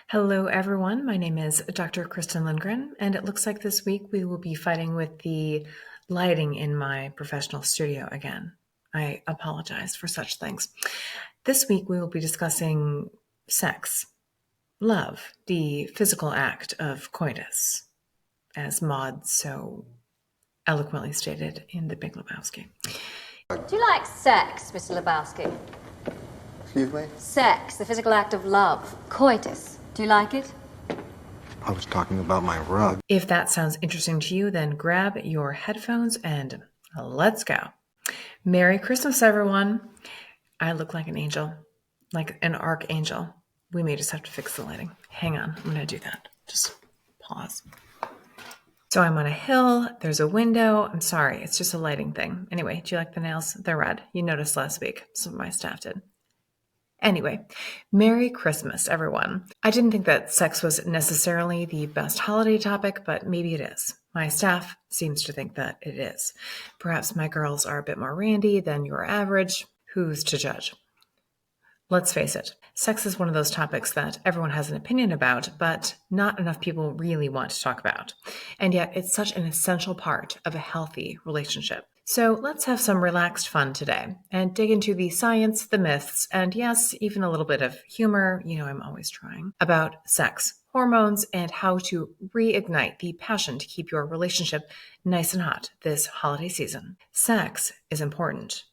Hello, everyone. My name is Dr. Kristen Lindgren, and it looks like this week we will be fighting with the lighting in my professional studio again. I apologize for such things. This week we will be discussing sex, love, the physical act of coitus, as Maud so eloquently stated in The Big Lebowski. Do you like sex, Mr. Lebowski? Excuse me? Sex, the physical act of love, coitus. Do you like it? I was talking about my rug. If that sounds interesting to you, then grab your headphones and let's go. Merry Christmas, everyone. I look like an angel, like an archangel. We may just have to fix the lighting. Hang on, I'm going to do that. Just pause. So I'm on a hill. There's a window. I'm sorry, it's just a lighting thing. Anyway, do you like the nails? They're red. You noticed last week. Some of my staff did. Anyway, Merry Christmas, everyone. I didn't think that sex was necessarily the best holiday topic, but maybe it is. My staff seems to think that it is. Perhaps my girls are a bit more randy than your average. Who's to judge? Let's face it, sex is one of those topics that everyone has an opinion about, but not enough people really want to talk about. And yet it's such an essential part of a healthy relationship. So let's have some relaxed fun today and dig into the science, the myths, and yes, even a little bit of humor, I'm always trying, about sex, hormones, and how to reignite the passion to keep your relationship nice and hot this holiday season. Sex is important.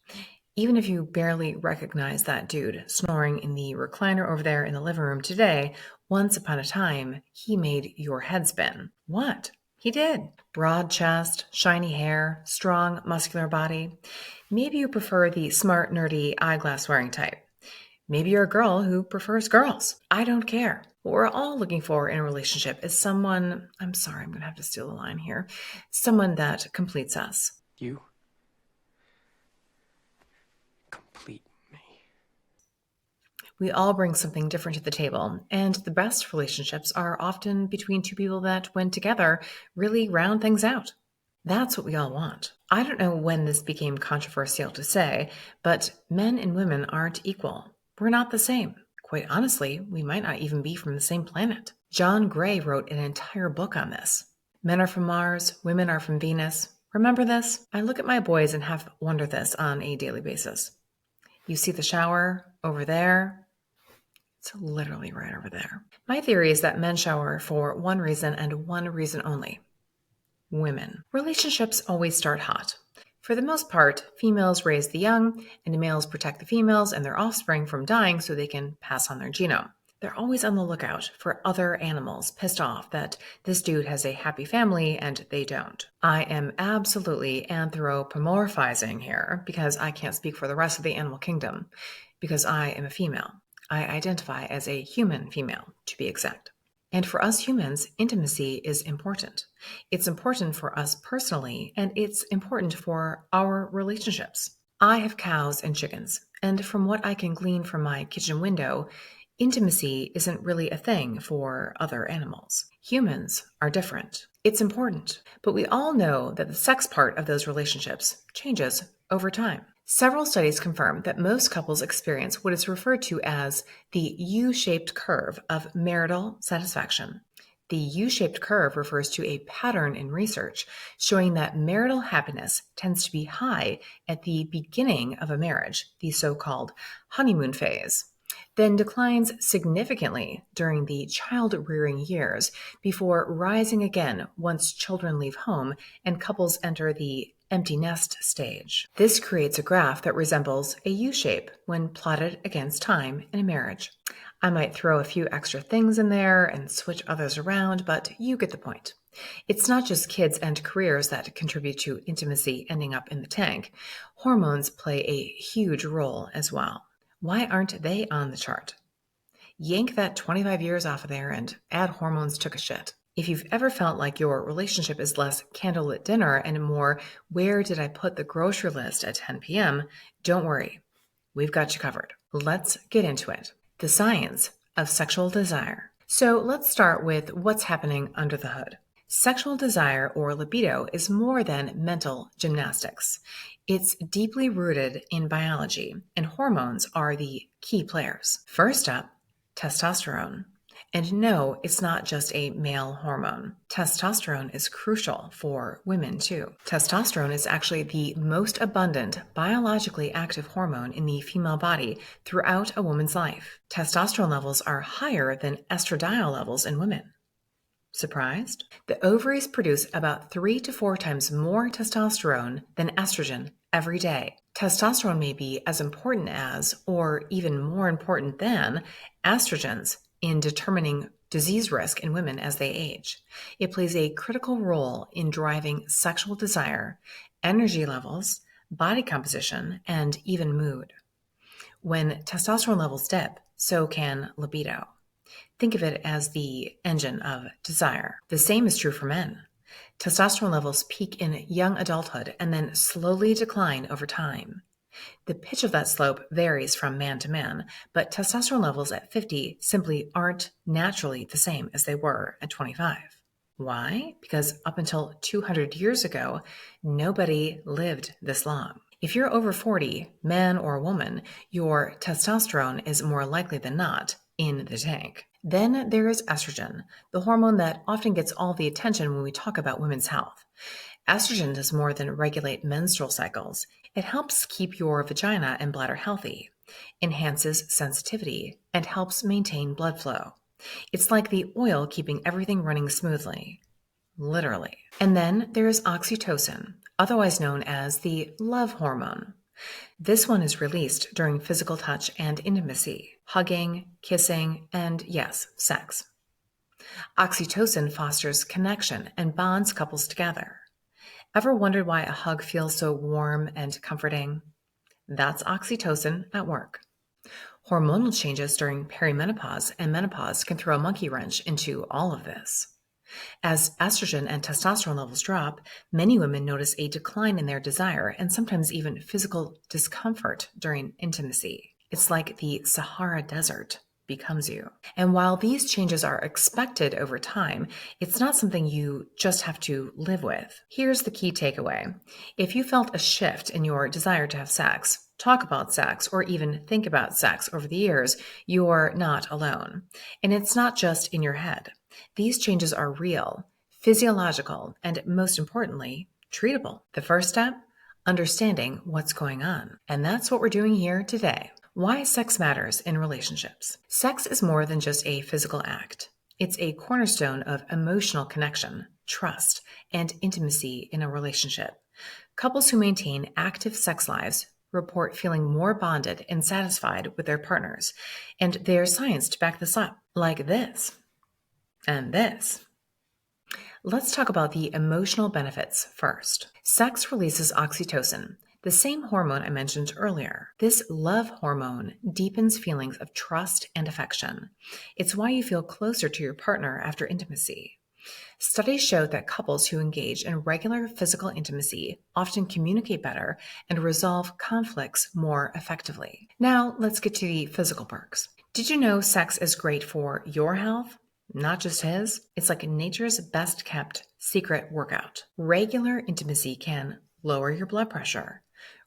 Even if you barely recognize that dude snoring in the recliner over there in the living room today, once upon a time, he made your head spin. What? He did. Broad chest, shiny hair, strong, muscular body. Maybe you prefer the smart, nerdy, eyeglass wearing type. Maybe you're a girl who prefers girls. I don't care. What we're all looking for in a relationship is someone, I'm sorry, I'm going to have to steal the line here, someone that completes us. You complete me. We all bring something different to the table, and the best relationships are often between two people that, when together, really round things out. That's what we all want. I don't know when this became controversial to say, but men and women aren't equal. We're not the same. Quite honestly, we might not even be from the same planet. John Gray wrote an entire book on this. Men are from Mars, women are from Venus. Remember this? I look at my boys and have wondered this on a daily basis. You see the shower over there? It's literally right over there. My theory is that men shower for one reason and one reason only. Women. Relationships always start hot. For the most part, females raise the young, and males protect the females and their offspring from dying so they can pass on their genome. They're always on the lookout for other animals pissed off that this dude has a happy family and they don't. I am absolutely anthropomorphizing here because I can't speak for the rest of the animal kingdom, because I am a female. I identify as a human female, to be exact. And for us humans, intimacy is important. It's important for us personally, and it's important for our relationships. I have cows and chickens, and from what I can glean from my kitchen window, intimacy isn't really a thing for other animals. Humans are different. It's important, but we all know that the sex part of those relationships changes over time. Several studies confirm that most couples experience what is referred to as the U-shaped curve of marital satisfaction. The U-shaped curve refers to a pattern in research showing that marital happiness tends to be high at the beginning of a marriage, the so-called honeymoon phase, then declines significantly during the child-rearing years before rising again once children leave home and couples enter the empty nest stage. This creates a graph that resembles a U-shape when plotted against time in a marriage. I might throw a few extra things in there and switch others around, but you get the point. It's not just kids and careers that contribute to intimacy ending up in the tank. Hormones play a huge role as well. Why aren't they on the chart? Yank that 25 years off of there and add hormones took a shit. If you've ever felt like your relationship is less candlelit dinner and more, where did I put the grocery list at 10 p.m., don't worry. We've got you covered. Let's get into it. The science of sexual desire. So let's start with what's happening under the hood. Sexual desire, or libido, is more than mental gymnastics. It's deeply rooted in biology, and hormones are the key players. First up, testosterone. And no, it's not just a male hormone. Testosterone is crucial for women too. Testosterone is actually the most abundant biologically active hormone in the female body throughout a woman's life. Testosterone levels are higher than estradiol levels in women. Surprised? The ovaries produce about 3 to 4 times more testosterone than estrogen every day. Testosterone may be as important as, or even more important than, estrogens in determining disease risk in women as they age. It plays a critical role in driving sexual desire, energy levels, body composition, and even mood. When testosterone levels dip, so can libido. Think of it as the engine of desire. The same is true for men. Testosterone levels peak in young adulthood and then slowly decline over time. The pitch of that slope varies from man to man, but testosterone levels at 50 simply aren't naturally the same as they were at 25. Why? Because up until 200 years ago, nobody lived this long. If you're over 40, man or woman, your testosterone is more likely than not in the tank. Then there is estrogen, the hormone that often gets all the attention when we talk about women's health. Estrogen does more than regulate menstrual cycles. It helps keep your vagina and bladder healthy, enhances sensitivity, and helps maintain blood flow. It's like the oil keeping everything running smoothly. Literally. And then there is oxytocin, otherwise known as the love hormone. This one is released during physical touch and intimacy, hugging, kissing, and yes, sex. Oxytocin fosters connection and bonds couples together. Ever wondered why a hug feels so warm and comforting? That's oxytocin at work. Hormonal changes during perimenopause and menopause can throw a monkey wrench into all of this. As estrogen and testosterone levels drop, many women notice a decline in their desire and sometimes even physical discomfort during intimacy. It's like the Sahara Desert becomes you. And while these changes are expected over time, it's not something you just have to live with. Here's the key takeaway. If you felt a shift in your desire to have sex, talk about sex, or even think about sex over the years, you're not alone. And it's not just in your head. These changes are real, physiological, and most importantly, treatable. The first step? Understanding what's going on. And that's what we're doing here today. Why sex matters in relationships. Sex is more than just a physical act. It's a cornerstone of emotional connection, trust, and intimacy in a relationship. Couples who maintain active sex lives report feeling more bonded and satisfied with their partners. And there's science to back this up, like this. And this. Let's talk about the emotional benefits first. Sex releases oxytocin, the same hormone I mentioned earlier. This love hormone deepens feelings of trust and affection. It's why you feel closer to your partner after intimacy. Studies show that couples who engage in regular physical intimacy often communicate better and resolve conflicts more effectively. Now, let's get to the physical perks. Did you know sex is great for your health? Not just his. It's like nature's best kept secret workout. Regular intimacy can lower your blood pressure,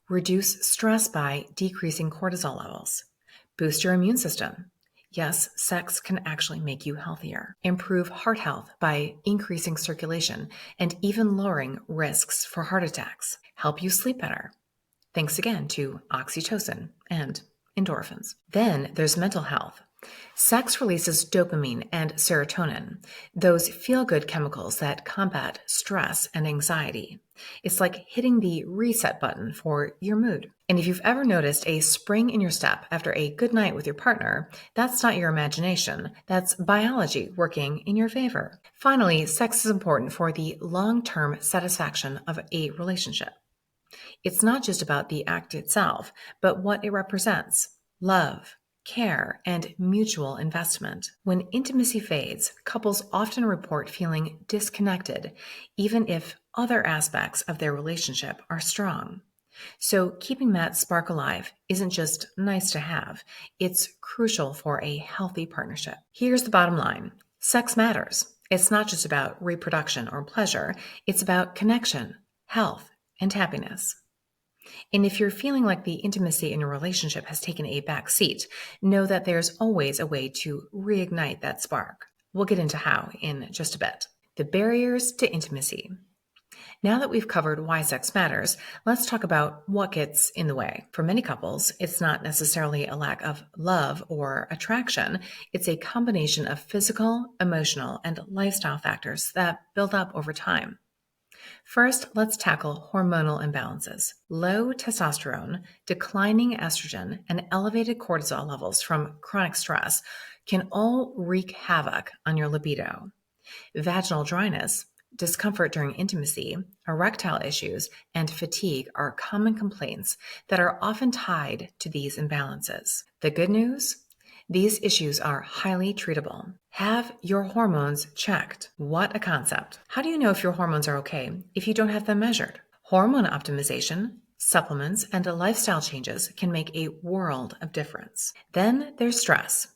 reduce stress by decreasing cortisol levels, boost your immune system. Yes, sex can actually make you healthier. Improve heart health by increasing circulation and even lowering risks for heart attacks. Help you sleep better. Thanks again to oxytocin and endorphins. Then there's mental health. Sex releases dopamine and serotonin, those feel-good chemicals that combat stress and anxiety. It's like hitting the reset button for your mood. And if you've ever noticed a spring in your step after a good night with your partner, that's not your imagination. That's biology working in your favor. Finally, sex is important for the long-term satisfaction of a relationship. It's not just about the act itself, but what it represents: love, care, and mutual investment. When intimacy fades, couples often report feeling disconnected, even if other aspects of their relationship are strong. So keeping that spark alive isn't just nice to have, it's crucial for a healthy partnership. Here's the bottom line. Sex matters. It's not just about reproduction or pleasure, it's about connection, health, and happiness. And if you're feeling like the intimacy in your relationship has taken a back seat, know that there's always a way to reignite that spark. We'll get into how in just a bit. The barriers to intimacy. Now that we've covered why sex matters, let's talk about what gets in the way. For many couples, it's not necessarily a lack of love or attraction. It's a combination of physical, emotional, and lifestyle factors that build up over time. First, let's tackle hormonal imbalances. Low testosterone, declining estrogen, and elevated cortisol levels from chronic stress can all wreak havoc on your libido. Vaginal dryness, discomfort during intimacy, erectile issues, and fatigue are common complaints that are often tied to these imbalances. The good news? These issues are highly treatable. Have your hormones checked. What a concept. How do you know if your hormones are okay if you don't have them measured? Hormone optimization, supplements, and lifestyle changes can make a world of difference. Then there's stress.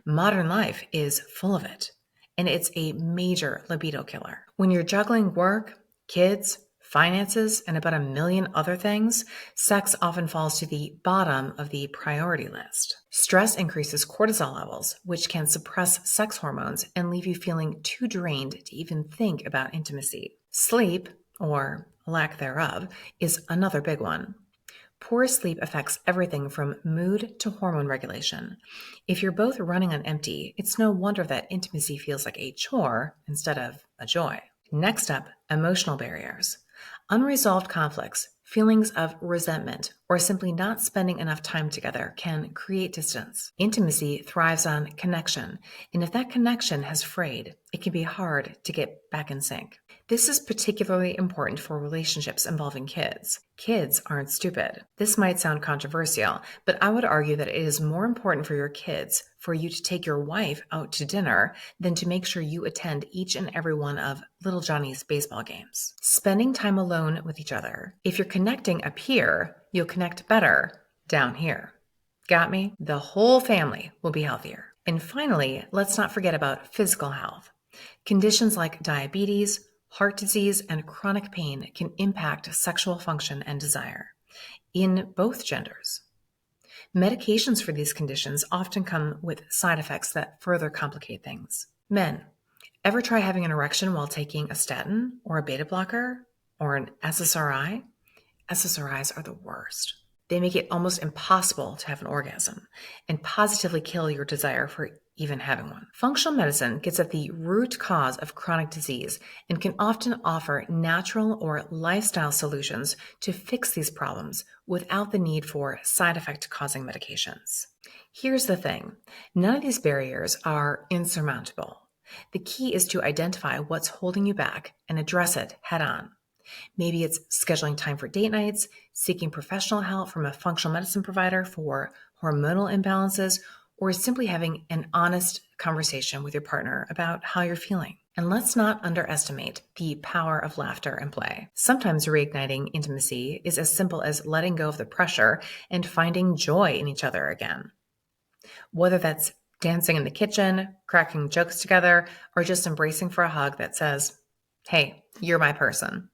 Modern life is full of it, and it's a major libido killer. When you're juggling work, kids, finances, and about a million other things, sex often falls to the bottom of the priority list. Stress increases cortisol levels, which can suppress sex hormones and leave you feeling too drained to even think about intimacy. Sleep, or lack thereof, is another big one. Poor sleep affects everything from mood to hormone regulation. If you're both running on empty, it's no wonder that intimacy feels like a chore instead of a joy. Next up, emotional barriers. Unresolved conflicts, feelings of resentment, or simply not spending enough time together can create distance. Intimacy thrives on connection, and if that connection has frayed, it can be hard to get back in sync. This is particularly important for relationships involving kids. Kids aren't stupid. This might sound controversial, but I would argue that it is more important for your kids for you to take your wife out to dinner than to make sure you attend each and every one of little Johnny's baseball games. Spending time alone with each other. If you're connecting up here, you'll connect better down here. Got me? The whole family will be healthier. And finally, let's not forget about physical health. Conditions like diabetes, heart disease, and chronic pain can impact sexual function and desire in both genders. Medications for these conditions often come with side effects that further complicate things. Men, ever try having an erection while taking a statin or a beta blocker or an SSRI? SSRIs are the worst. They make it almost impossible to have an orgasm and positively kill your desire for even having one. Functional medicine gets at the root cause of chronic disease and can often offer natural or lifestyle solutions to fix these problems without the need for side effect causing medications. Here's the thing, none of these barriers are insurmountable. The key is to identify what's holding you back and address it head on. Maybe it's scheduling time for date nights, seeking professional help from a functional medicine provider for hormonal imbalances, or simply having an honest conversation with your partner about how you're feeling. And let's not underestimate the power of laughter and play. Sometimes reigniting intimacy is as simple as letting go of the pressure and finding joy in each other again. Whether that's dancing in the kitchen, cracking jokes together, or just embracing for a hug that says, "Hey, you're my person."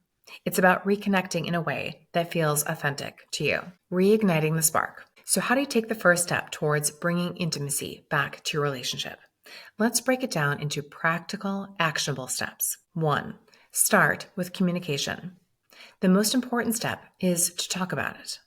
It's about reconnecting in a way that feels authentic to you. Reigniting the spark. So how do you take the first step towards bringing intimacy back to your relationship? Let's break it down into practical, actionable steps. 1. Start with communication. The most important step is to talk about it.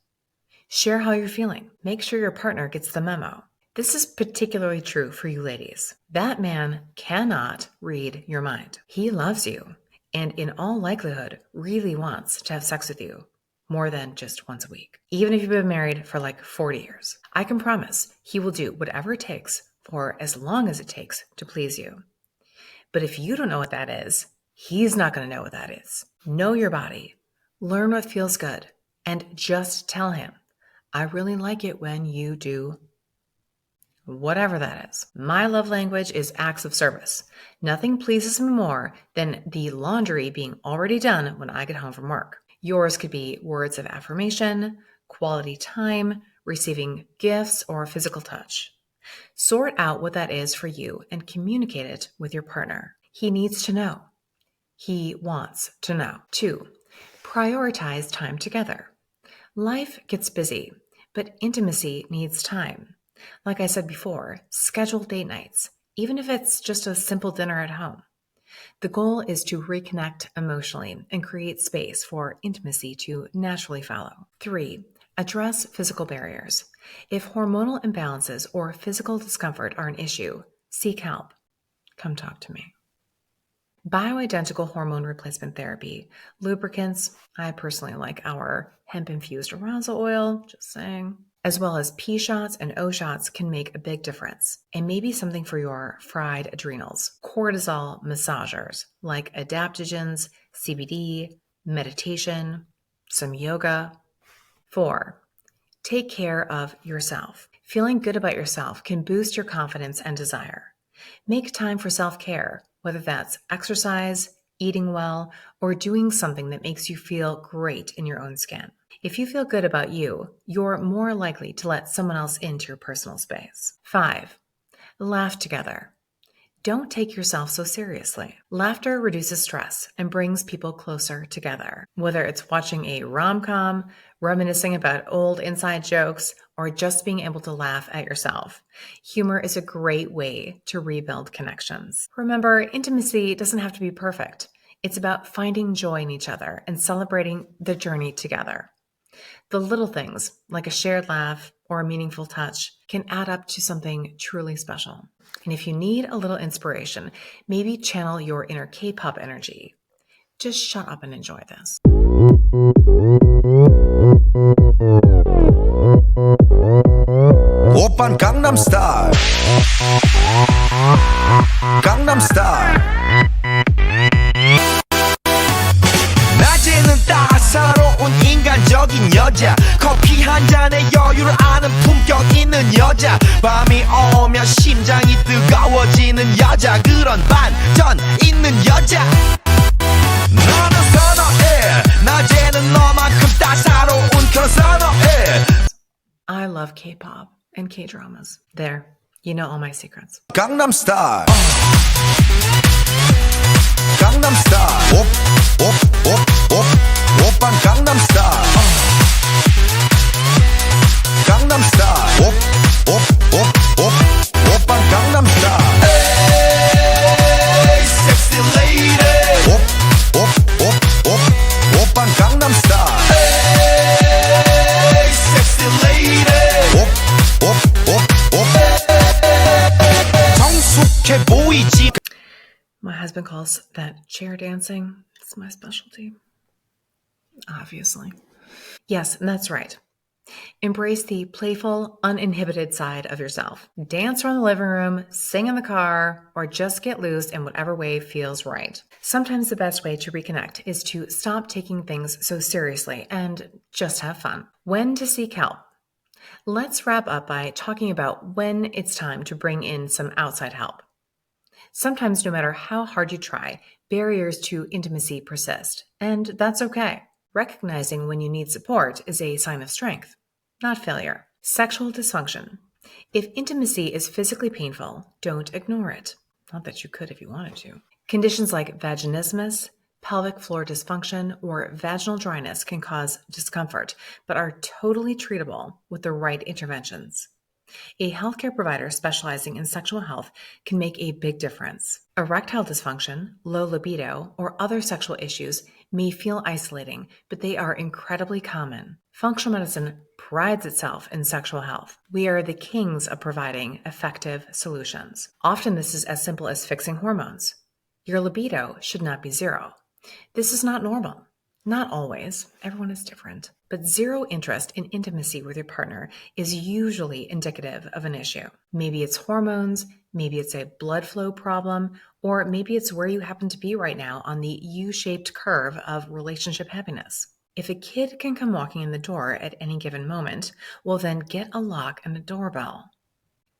Share how you're feeling. Make sure your partner gets the memo. This is particularly true for you ladies. That man cannot read your mind. He loves you, and in all likelihood, really wants to have sex with you more than just once a week. Even if you've been married for like 40 years, I can promise he will do whatever it takes for as long as it takes to please you. But if you don't know what that is, he's not going to know what that is. Know your body, learn what feels good, and just tell him, "I really like it when you do whatever that is." My love language is acts of service. Nothing pleases me more than the laundry being already done when I get home from work. Yours could be words of affirmation, quality time, receiving gifts, or physical touch. Sort out what that is for you and communicate it with your partner. He needs to know. He wants to know. 2. Prioritize time together. Life gets busy, but intimacy needs time. Like I said before, schedule date nights, even if it's just a simple dinner at home. The goal is to reconnect emotionally and create space for intimacy to naturally follow. 3. Address physical barriers. If hormonal imbalances or physical discomfort are an issue, seek help. Come talk to me. Bioidentical hormone replacement therapy. Lubricants. I personally like our hemp-infused arousal oil, just saying. As well as P shots and O shots can make a big difference. And maybe something for your fried adrenals. Cortisol massagers like adaptogens, CBD, meditation, some yoga. 4. Take care of yourself. Feeling good about yourself can boost your confidence and desire. Make time for self-care, whether that's exercise, eating well, or doing something that makes you feel great in your own skin. If you feel good about you, you're more likely to let someone else into your personal space. 5. Laugh together. Don't take yourself so seriously. Laughter reduces stress and brings people closer together. Whether it's watching a rom-com, reminiscing about old inside jokes, or just being able to laugh at yourself, humor is a great way to rebuild connections. Remember, intimacy doesn't have to be perfect. It's about finding joy in each other and celebrating the journey together. The little things, like a shared laugh or a meaningful touch, can add up to something truly special. And if you need a little inspiration, maybe channel your inner K-pop energy. Just shut up and enjoy this. 오빤 강남스타일 강남스타일 낮에는 따사로운 인간적인 여자 커피 한 잔에 여유를 아는 품격 있는 여자 밤이 오면 심장이 뜨거워지는 여자 그런 반전 있는 여자 너는 선호해 낮에는 너만큼 따사로운 그런 선호해 I love K-pop and K-dramas. There, you know all my secrets. 강남스타일 강남스타일 오빤 강남스타일 강남스타일 오빤 강남스타일 에이 섹시 레이디 오빤 강남스타일 에이 섹시 레이디 성숙해 보이지 My husband calls that chair dancing. It's my specialty. Obviously. Yes, that's right. Embrace the playful, uninhibited side of yourself. Dance around the living room, sing in the car, or just get loose in whatever way feels right. Sometimes the best way to reconnect is to stop taking things so seriously and just have fun. When to seek help? Let's wrap up by talking about when it's time to bring in some outside help. Sometimes, no matter how hard you try, barriers to intimacy persist, and that's okay. Recognizing when you need support is a sign of strength, not failure. Sexual dysfunction. If intimacy is physically painful, don't ignore it. Not that you could if you wanted to. Conditions like vaginismus, pelvic floor dysfunction, or vaginal dryness can cause discomfort, but are totally treatable with the right interventions. A healthcare provider specializing in sexual health can make a big difference. Erectile dysfunction, low libido, or other sexual issues may feel isolating, but they are incredibly common. Functional medicine prides itself in sexual health. We are the kings of providing effective solutions. Often this is as simple as fixing hormones. Your libido should not be zero. This is not normal. Not always. Everyone is different. But zero interest in intimacy with your partner is usually indicative of an issue. Maybe it's hormones, maybe it's a blood flow problem, or maybe it's where you happen to be right now on the U-shaped curve of relationship happiness. If a kid can come walking in the door at any given moment, well then get a lock and a doorbell.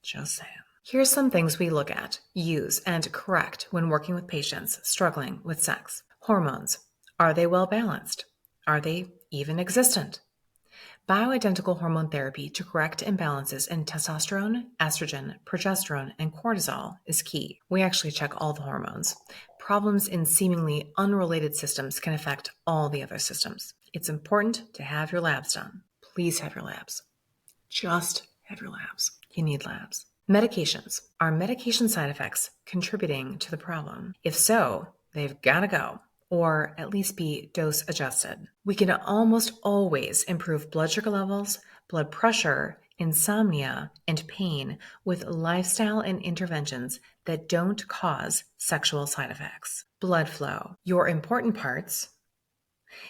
Just saying. Here's some things we look at, use, and correct when working with patients struggling with sex. Hormones. Are they well balanced? Are they even existent? Bioidentical hormone therapy to correct imbalances in testosterone, estrogen, progesterone, and cortisol is key. We actually check all the hormones. Problems in seemingly unrelated systems can affect all the other systems. It's important to have your labs done. please have your labs. Just have your labs. You need labs. Medications. Are medication side effects contributing to the problem? If so, they've got to go, or at least be dose adjusted. We can almost always improve blood sugar levels, blood pressure, insomnia, and pain with lifestyle and interventions that don't cause sexual side effects. Blood flow. Your important parts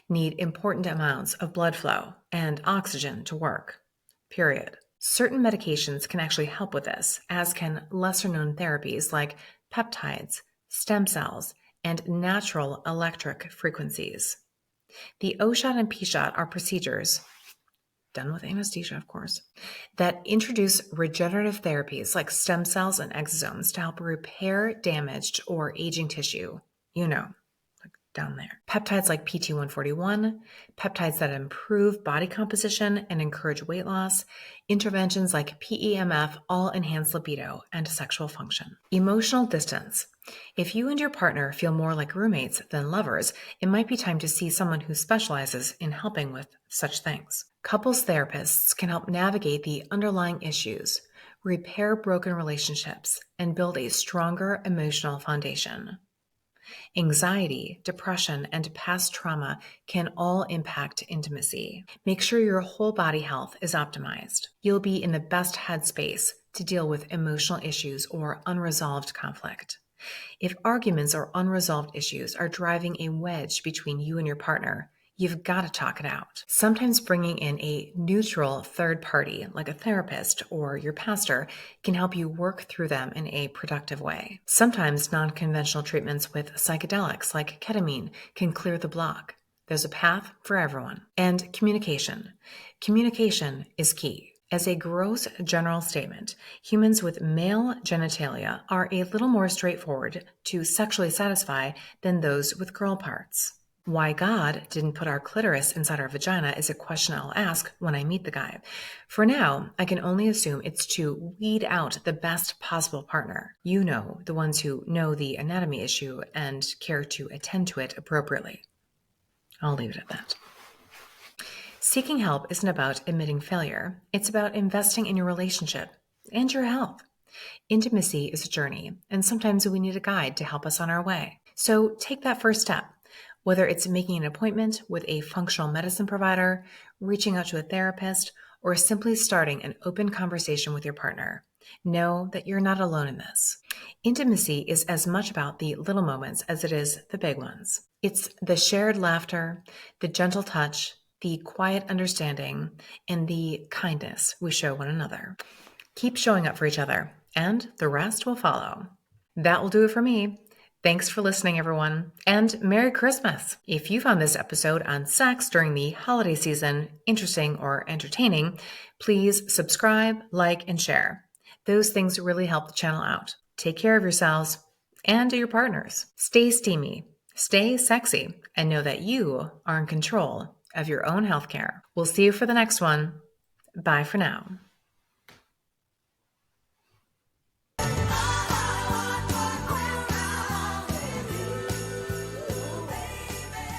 need important amounts of blood flow and oxygen to work, period. Certain medications can actually help with this, as can lesser-known therapies like peptides, stem cells, and natural electric frequencies. The O-shot and P-shot are procedures, done with anesthesia, of course, that introduce regenerative therapies like stem cells and exosomes to help repair damaged or aging tissue. You know, like down there. Peptides like PT141, peptides that improve body composition and encourage weight loss, interventions like PEMF all enhance libido and sexual function. Emotional distance. If you and your partner feel more like roommates than lovers, it might be time to see someone who specializes in helping with such things. Couples therapists can help navigate the underlying issues, repair broken relationships, and build a stronger emotional foundation. Anxiety, depression, and past trauma can all impact intimacy. Make sure your whole body health is optimized. You'll be in the best headspace to deal with emotional issues or unresolved conflict. If arguments or unresolved issues are driving a wedge between you and your partner, you've got to talk it out. Sometimes bringing in a neutral third party, like a therapist or your pastor, can help you work through them in a productive way. Sometimes non-conventional treatments with psychedelics like ketamine can clear the block. There's a path for everyone. And communication. Communication is key. As a gross general statement, humans with male genitalia are a little more straightforward to sexually satisfy than those with girl parts. Why God didn't put our clitoris inside our vagina is a question I'll ask when I meet the guy. For now, I can only assume it's to weed out the best possible partner. You know, the ones who know the anatomy issue and care to attend to it appropriately. I'll leave it at that. Seeking help isn't about admitting failure. It's about investing in your relationship and your health. Intimacy is a journey, and sometimes we need a guide to help us on our way. So take that first step, whether it's making an appointment with a functional medicine provider, reaching out to a therapist, or simply starting an open conversation with your partner. Know that you're not alone in this. Intimacy is as much about the little moments as it is the big ones. It's the shared laughter, the gentle touch, the quiet understanding, and the kindness we show one another. Keep showing up for each other, and the rest will follow. That will do it for me. Thanks for listening, everyone, and Merry Christmas! If you found this episode on sex during the holiday season interesting or entertaining, please subscribe, like, and share. Those things really help the channel out. Take care of yourselves and your partners. Stay steamy, stay sexy, and know that you are in control of your own healthcare. We'll see you for the next one. Bye for now.